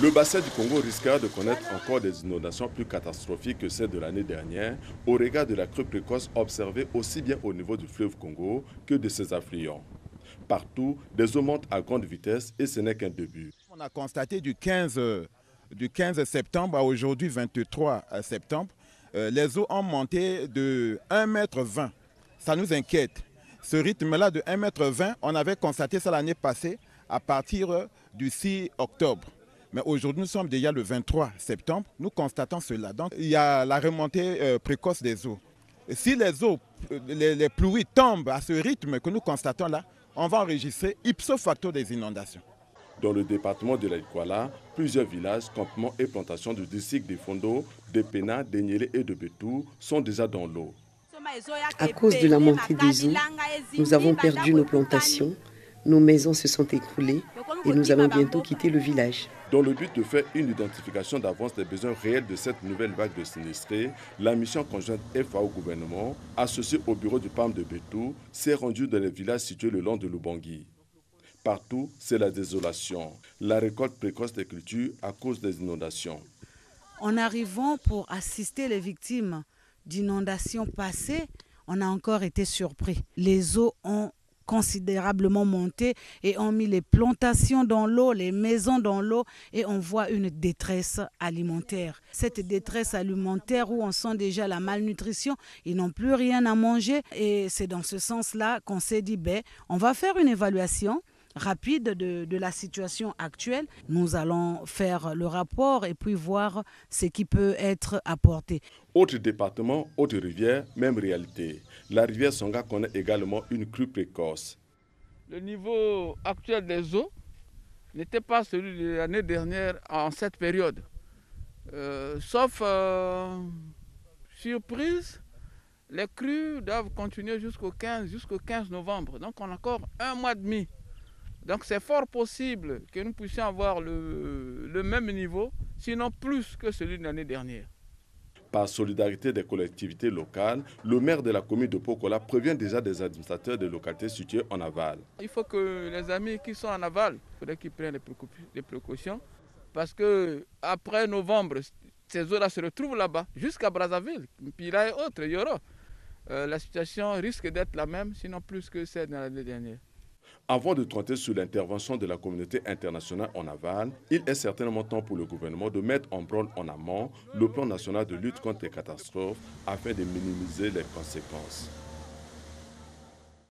Le bassin du Congo risquera de connaître encore des inondations plus catastrophiques que celles de l'année dernière au regard de la crue précoce observée aussi bien au niveau du fleuve Congo que de ses affluents. Partout, des eaux montent à grande vitesse et ce n'est qu'un début. On a constaté du 15 septembre à aujourd'hui 23 septembre, les eaux ont monté de 1,20 m. Ça nous inquiète. Ce rythme-là de 1,20 m, on avait constaté ça l'année passée à partir du 6 octobre. Mais aujourd'hui, nous sommes déjà le 23 septembre, nous constatons cela. Donc, il y a la remontée précoce des eaux. Et si les eaux, les pluies tombent à ce rythme que nous constatons là, on va enregistrer ipso facto des inondations. Dans le département de l'Aïkwala, plusieurs villages, campements et plantations du district de Fondo, de Pena, de Niélé et de Betou sont déjà dans l'eau. À cause de la montée des eaux, nous avons perdu nos plantations, nos maisons se sont écroulées et nous allons bientôt quitter le village. Dans le but de faire une identification d'avance des besoins réels de cette nouvelle vague de sinistrés, la mission conjointe FAO gouvernement, associée au bureau du PAM de Betou, s'est rendue dans les villages situés le long de l'Ubangui. Partout, c'est la désolation, la récolte précoce des cultures à cause des inondations. En arrivant pour assister les victimes d'inondations passées, on a encore été surpris. Les eaux ont considérablement monté et ont mis les plantations dans l'eau, les maisons dans l'eau et on voit une détresse alimentaire. Cette détresse alimentaire où on sent déjà la malnutrition, ils n'ont plus rien à manger et c'est dans ce sens-là qu'on s'est dit, on va faire une évaluation rapide de la situation actuelle. Nous allons faire le rapport et puis voir ce qui peut être apporté. Autre département, autre rivière, même réalité. La rivière Songa connaît également une crue précoce. Le niveau actuel des eaux n'était pas celui de l'année dernière en cette période. Sauf surprise, les crues doivent continuer jusqu'au 15 novembre. Donc on a encore un mois et demi. Donc c'est fort possible que nous puissions avoir le même niveau, sinon plus que celui de l'année dernière. Par solidarité des collectivités locales, le maire de la commune de Pokola prévient déjà des administrateurs des localités situées en aval. Il faut que les amis qui sont en aval, il faudrait qu'ils prennent des précautions, parce qu'après novembre, ces eaux-là se retrouvent là-bas, jusqu'à Brazzaville, Pira et autres, Yoro. La situation risque d'être la même, sinon plus que celle de l'année dernière. Avant de tenter sur l'intervention de la communauté internationale en aval, il est certainement temps pour le gouvernement de mettre en branle en amont le plan national de lutte contre les catastrophes afin de minimiser les conséquences.